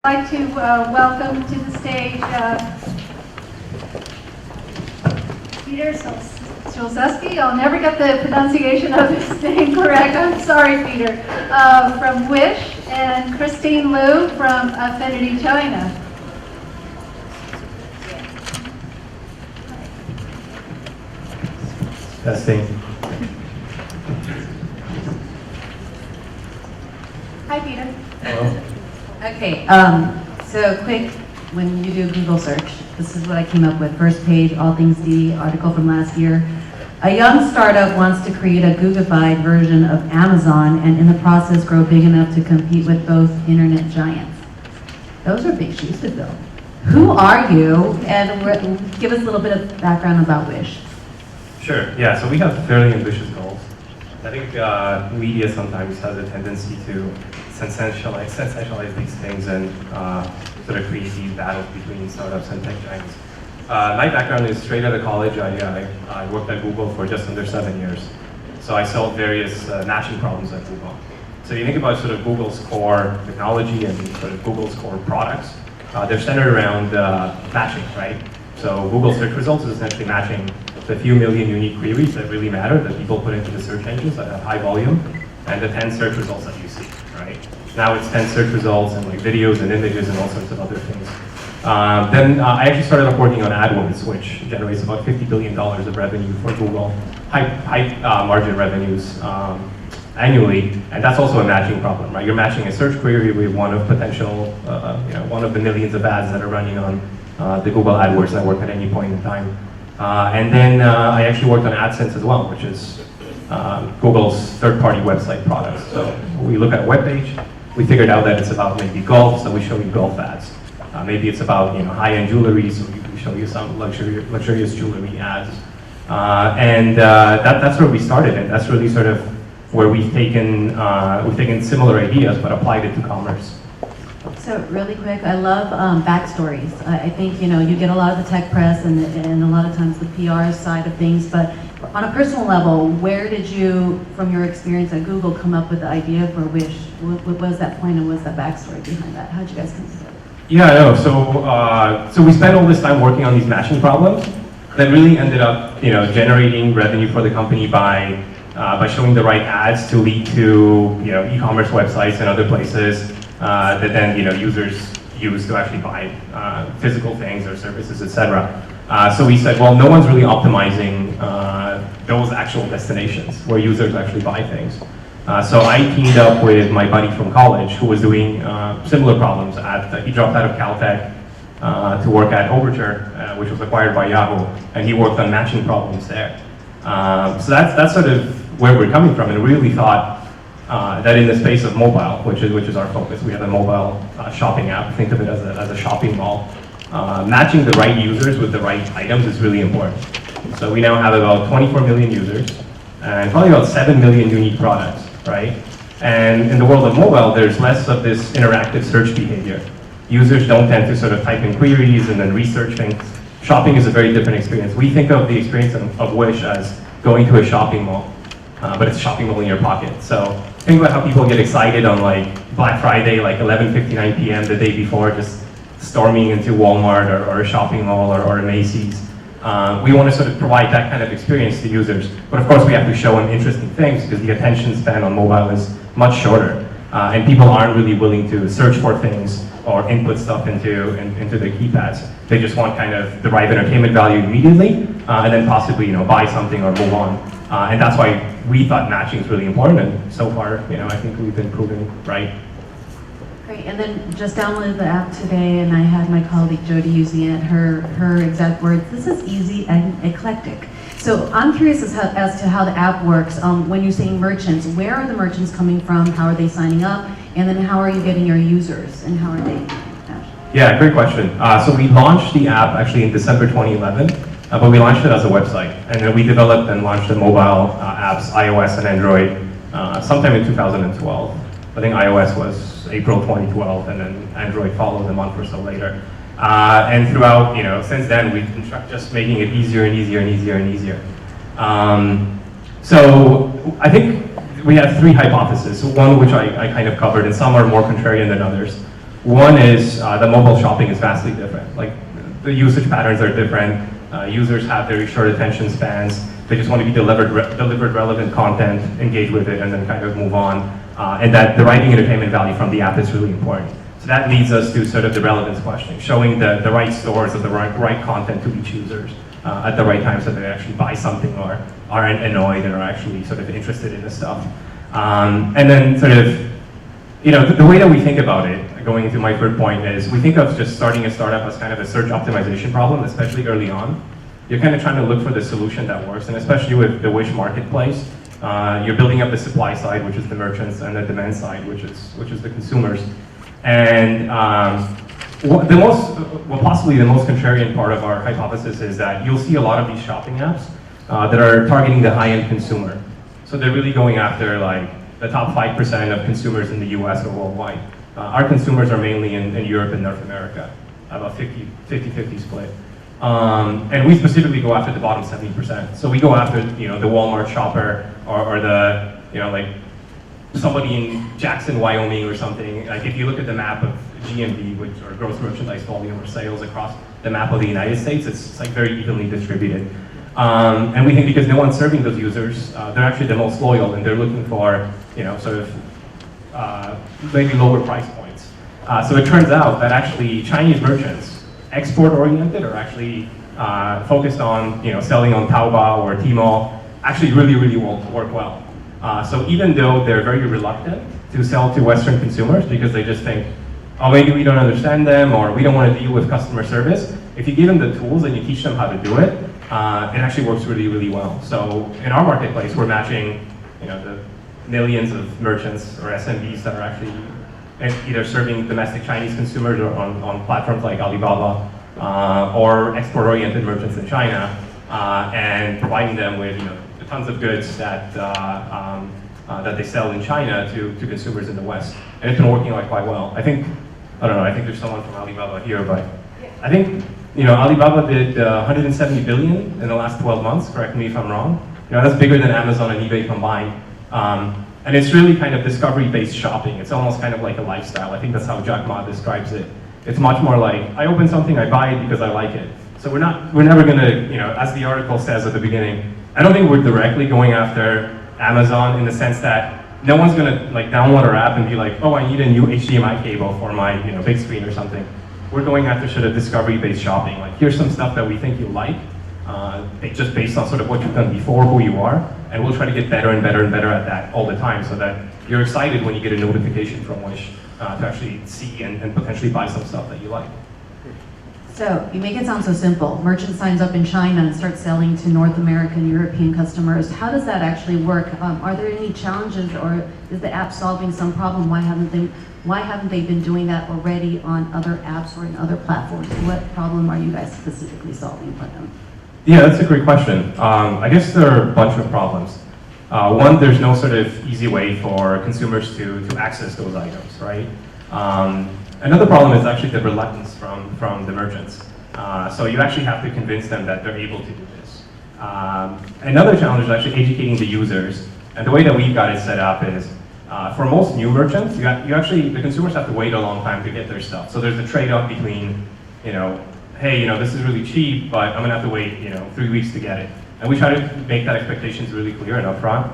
I'd like to welcome to the stage Peter Szulczewski. I'll never get the pronunciation of his name correct. I'm sorry, Peter. From Wish, and Christine Liu from Affinity, China. Testing. Hi, Peter. Hello. Okay, so quick, when you do Google search, this is what I came up with. First page, All Things D, article from last year. A young startup wants to create a Googlified version of Amazon and in the process grow big enough to compete with both internet giants. Those are big shoes to fill. Who are you? And give us a little bit of background about Wish. Sure, yeah, so we have fairly ambitious goals. I think media sometimes has a tendency to sensationalize these things and sort of create these battles between startups and tech giants. My background is straight out of college. I worked at Google for just under 7 years. So I solved various matching problems at Google. So you think about sort of Google's core technology and sort of Google's core products, they're centered around matching, right? So Google search results is essentially matching the few million unique queries that really matter that people put into the search engines that have high volume and the 10 search results that you see, right? Now it's 10 search results and like videos and images and all sorts of other things. Then I actually started up working on AdWords, which generates about $50 billion of revenue for Google, high margin revenues annually, and that's also a matching problem, right? You're matching a search query with one of potential, one of the millions of ads that are running on the Google AdWords network at any point in time. And then I actually worked on AdSense as well, which is Google's third-party website products. So we look at a web page, we figured out that it's about maybe golf, so we show you golf ads. Maybe it's about high-end jewelry, so we show you some luxurious jewelry ads. That's where we started, and that's really sort of where we've taken similar ideas but applied it to commerce. So really quick, I love backstories. I think you get a lot of the tech press and a lot of times the PR side of things, but on a personal level, where did you, from your experience at Google, come up with the idea for Wish? What was that point and what was that backstory behind that? How did you guys come together? Yeah, I know. So we spent all this time working on these matching problems that really ended up generating revenue for the company by showing the right ads to lead to e-commerce websites and other places that then users use to actually buy physical things or services, etc. So we said, well, no one's really optimizing those actual destinations where users actually buy things. So I teamed up with my buddy from college who was doing similar problems. He dropped out of Caltech to work at Overture, which was acquired by Yahoo, and he worked on matching problems there. So that's sort of where we're coming from, and we really thought that in the space of mobile, which is our focus, we have a mobile shopping app. Think of it as a shopping mall. Matching the right users with the right items is really important. So we now have about 24 million users and probably about 7 million unique products, right? And in the world of mobile, there's less of this interactive search behavior. Users don't tend to sort of type in queries and then research things. Shopping is a very different experience. We think of the experience of Wish as going to a shopping mall, but it's a shopping mall in your pocket. So think about how people get excited on like Black Friday, like 11:59 p.m. the day before, just storming into Walmart or a shopping mall or a Macy's. We want to sort of provide that kind of experience to users, but of course we have to show them interesting things because the attention span on mobile is much shorter, and people aren't really willing to search for things or input stuff into their keypads. They just want kind of the right entertainment value immediately, and then possibly buy something or move on. And that's why we thought matching is really important, and so far I think we've been proven right. Great, and then just downloaded the app today, and I had my colleague Jody using it. Her exact words: "This is easy and eclectic." So I'm curious as to how the app works. When you're saying merchants, where are the merchants coming from? How are they signing up? And then how are you getting your users? And how are they? Yeah, great question. So we launched the app actually in December 2011, but we launched it as a website, and then we developed and launched the mobile apps, iOS and Android, sometime in 2012. I think iOS was April 2012, and then Android followed a month or so later. And throughout, since then, we've been just making it easier and easier and easier and easier. So I think we have three hypotheses, one which I kind of covered, and some are more contrarian than others. One is the mobile shopping is vastly different. Like the usage patterns are different. Users have very short attention spans. They just want to be delivered relevant content, engage with it, and then kind of move on. And that the writing entertainment value from the app is really important. So that leads us to sort of the relevance question, showing the right stores of the right content to each users at the right time so they actually buy something or aren't annoyed and are actually sort of interested in the stuff. And then sort of, the way that we think about it, going into my third point, is we think of just starting a startup as kind of a search optimization problem, especially early on. You're kind of trying to look for the solution that works, and especially with the Wish marketplace, you're building up the supply side, which is the merchants, and the demand side, which is the consumers. And possibly the most contrarian part of our hypothesis is that you'll see a lot of these shopping apps that are targeting the high-end consumer. So they're really going after like the top 5% of consumers in the US or worldwide. Our consumers are mainly in Europe and North America, about 50-50 split. And we specifically go after the bottom 70%. So we go after the Walmart shopper or the like somebody in Jackson, Wyoming or something. Like if you look at the map of GMV, which or gross merchandise volume or sales across the map of the United States, it's like very evenly distributed. And we think because no one's serving those users, they're actually the most loyal, and they're looking for sort of maybe lower price points. So it turns out that actually Chinese merchants, export-oriented, or actually focused on selling on Taobao or Tmall, actually really work well. So even though they're very reluctant to sell to Western consumers because they just think, oh, maybe we don't understand them or we don't want to deal with customer service, if you give them the tools and you teach them how to do it, it actually works really well. So in our marketplace, we're matching the millions of merchants or SMBs that are actually either serving domestic Chinese consumers or on platforms like Alibaba or export-oriented merchants in China, and providing them with the tons of goods that they sell in China to consumers in the West. And it's been working quite well. I think there's someone from Alibaba here, but I think Alibaba did 170 billion in the last 12 months. Correct me if I'm wrong. That's bigger than Amazon and eBay combined. And it's really kind of discovery-based shopping. It's almost kind of like a lifestyle. I think that's how Jack Ma describes it. It's much more like, I open something, I buy it because I like it. So we're never gonna, as the article says at the beginning, I don't think we're directly going after Amazon in the sense that no one's gonna download our app and be like, oh, I need a new HDMI cable for my big screen or something. We're going after sort of discovery-based shopping. Like, here's some stuff that we think you'll like, just based on sort of what you've done before, who you are, and we'll try to get better and better at that all the time so that you're excited when you get a notification from Wish to actually see and potentially buy some stuff that you like. So you make it sound so simple. Merchant signs up in China and starts selling to North American, European customers. How does that actually work? Are there any challenges, or is the app solving some problem? Why haven't they been doing that already on other apps or in other platforms? What problem are you guys specifically solving for them? Yeah, that's a great question. I guess there are a bunch of problems. One, there's no sort of easy way for consumers to access those items, right? Another problem is actually the reluctance from the merchants. So you actually have to convince them that they're able to do this. Another challenge is actually educating the users. And the way that we've got it set up is, for most new merchants, the consumers have to wait a long time to get their stuff. So there's a trade-off between, hey, this is really cheap, but I'm gonna have to wait, 3 weeks to get it. And we try to make that expectations really clear and upfront,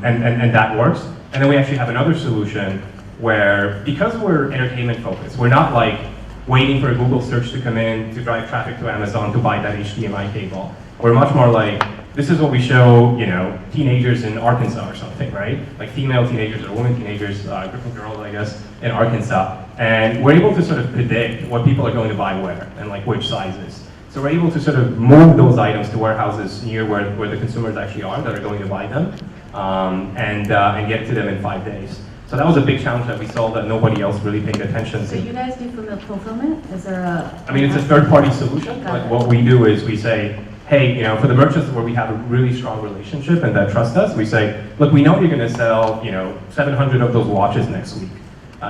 and that works. And then we actually have another solution where, because we're entertainment focused, we're not like waiting for a Google search to come in to drive traffic to Amazon to buy that HDMI cable. We're much more like, this is what we show, teenagers in Arkansas or something, right? Like female teenagers or women teenagers, group of girls, I guess, in Arkansas. And we're able to sort of predict what people are going to buy where and like which sizes. So we're able to sort of move those items to warehouses near where the consumers actually are that are going to buy them, and get to them in 5 days. So that was a big challenge that we solved that nobody else really paid attention to. So you guys do fulfillment? Is there a... I mean, it's a third-party solution. Like what we do is we say, hey, for the merchants where we have a really strong relationship and that trust us, we say, look, we know you're going to sell, 700 of those watches next week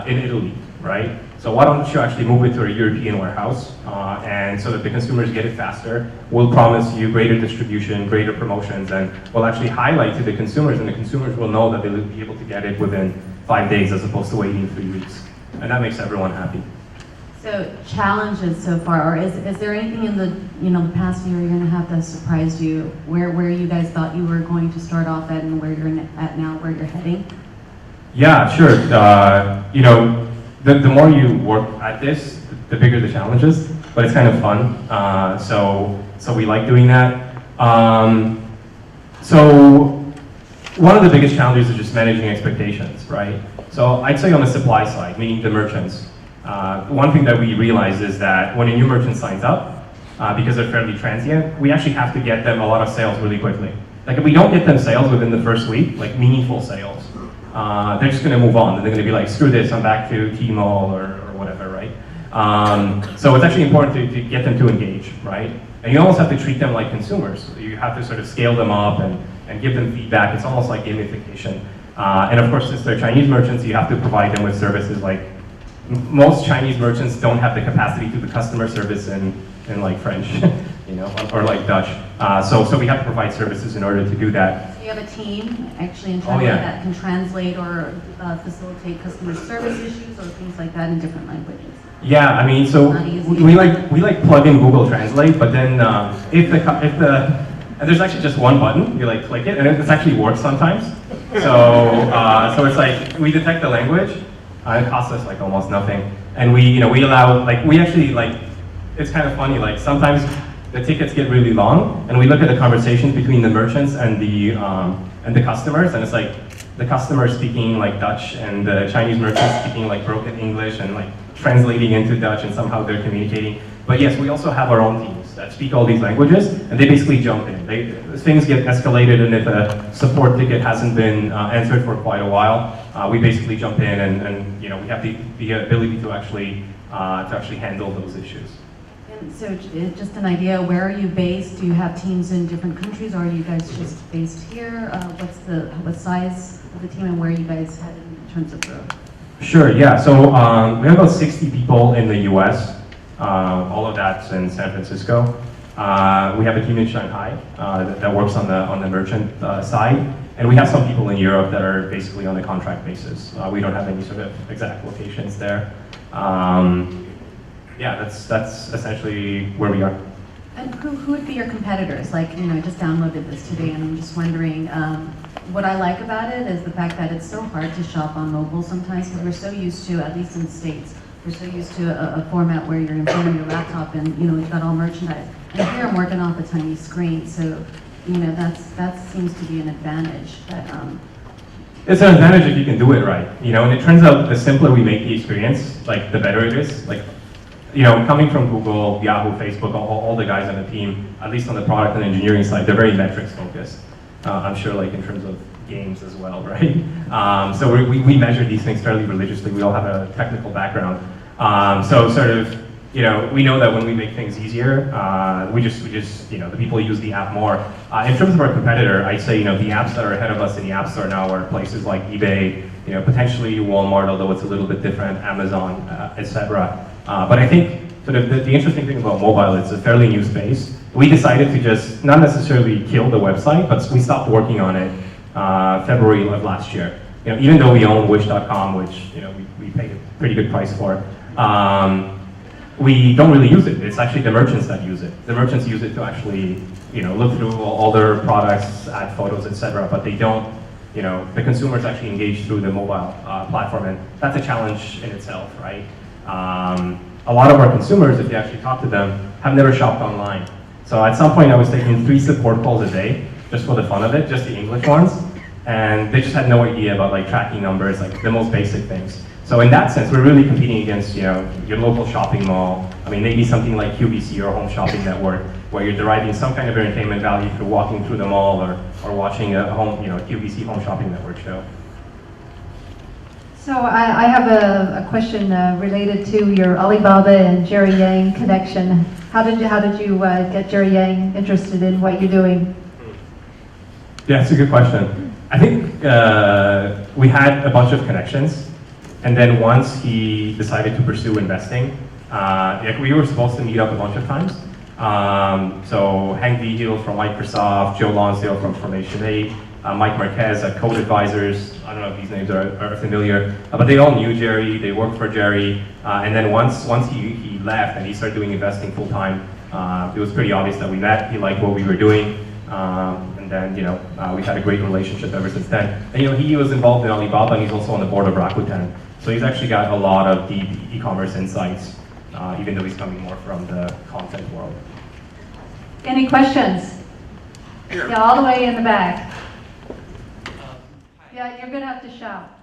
in Italy, right? So why don't you actually move it to a European warehouse, and so that the consumers get it faster. We'll promise you greater distribution, greater promotions, and we'll actually highlight to the consumers, and the consumers will know that they'll be able to get it within 5 days as opposed to waiting 3 weeks. and that makes everyone happy. So challenges so far, or is there anything in the the past year and a half that surprised you, where you guys thought you were going to start off at and where you're at now, where you're heading? Yeah, sure. The more you work at this, the bigger the challenges, but it's kind of fun. So we like doing that. So one of the biggest challenges is just managing expectations, right? So I'd say on the supply side, meaning the merchants, one thing that we realize is that when a new merchant signs up, because they're fairly transient, we actually have to get them a lot of sales really quickly. Like if we don't get them sales within the first week, like meaningful sales, they're just gonna move on. They're gonna be like, screw this, I'm back to Tmall or whatever, right? So it's actually important to get them to engage, right? And you almost have to treat them like consumers. You have to sort of scale them up and give them feedback. It's almost like gamification. And of course, since they're Chinese merchants, you have to provide them with services like, most Chinese merchants don't have the capacity to do the customer service in like French, or like Dutch. So we have to provide services in order to do that. So you have a team actually internally that can translate or facilitate customer service issues or things like that in different languages. Yeah, I mean, so we like plug in Google Translate, but then if the and there's actually just one button, you like click it, and it actually works sometimes. So it's like we detect the language. It costs us like almost nothing, and we allow we actually it's kind of funny, like sometimes the tickets get really long, and we look at the conversations between the merchants and the customers, and it's like the customer speaking like Dutch and the Chinese merchants speaking like broken English and like translating into Dutch, and somehow they're communicating. But yes, we also have our own teams that speak all these languages, and they basically jump in. Things get escalated, and if a support ticket hasn't been answered for quite a while, we basically jump in, and we have the ability to actually handle those issues. And so just an idea, where are you based? Do you have teams in different countries, or are you guys just based here? What size of the team, and where are you guys headed in terms of growth? Sure, yeah. So we have about 60 people in the US. All of that's in San Francisco. We have a team in Shanghai that works on the merchant side, and we have some people in Europe that are basically on a contract basis. We don't have any sort of exact locations there. Yeah, that's essentially where we are. And who would be your competitors? Like, I just downloaded this today, and I'm just wondering, what I like about it is the fact that it's so hard to shop on mobile sometimes, because we're so used to, at least in the States, we're so used to a format where you're in front of your laptop and you've got all merchandise. And here I'm working off a tiny screen, so that seems to be an advantage. It's an advantage if you can do it right, and it turns out the simpler we make the experience, like the better it is. Like, coming from Google, Yahoo, Facebook, all the guys on the team, at least on the product and engineering side, they're very metrics focused. I'm sure like in terms of games as well, right? So we measure these things fairly religiously. We all have a technical background. So sort of, we know that when we make things easier, we just the people use the app more. In terms of our competitor, I'd say, the apps that are ahead of us in the App Store now are places like eBay, potentially Walmart, although it's a little bit different, Amazon, etc. But I think sort of the interesting thing about mobile, it's a fairly new space. We decided to just not necessarily kill the website, but we stopped working on it February of last year. Even though we own Wish.com, which we paid a pretty good price for, we don't really use it. It's actually the merchants that use it. The merchants use it to actually look through all their products, add photos, etc. But they don't. The consumers actually engage through the mobile platform, and that's a challenge in itself, right? A lot of our consumers, if you actually talk to them, have never shopped online. So at some point I was taking 3 support calls a day, just for the fun of it, just the English ones, and they just had no idea about like tracking numbers, like the most basic things. So in that sense, we're really competing against your local shopping mall. I mean, maybe something like QVC or Home Shopping Network, where you're deriving some kind of entertainment value through walking through the mall or watching a QVC Home Shopping Network show. So I have a question related to your Alibaba and Jerry Yang connection. How did you get Jerry Yang interested in what you're doing? Yeah, it's a good question. I think we had a bunch of connections, and then once he decided to pursue investing, we were supposed to meet up a bunch of times. So Hank Vigil from Microsoft, Joe Lonsdale from Formation 8, Mike Marquez at Code Advisors. I don't know if these names are familiar, but they all knew Jerry. They worked for Jerry, and then once he left and he started doing investing full time, it was pretty obvious that we met. He liked what we were doing, and then we've had a great relationship ever since then. And he was involved in Alibaba, and he's also on the board of Rakuten. So he's actually got a lot of deep e-commerce insights, even though he's coming more from the content world. Any questions? Yeah, all the way in the back. Yeah, you're gonna have to shout.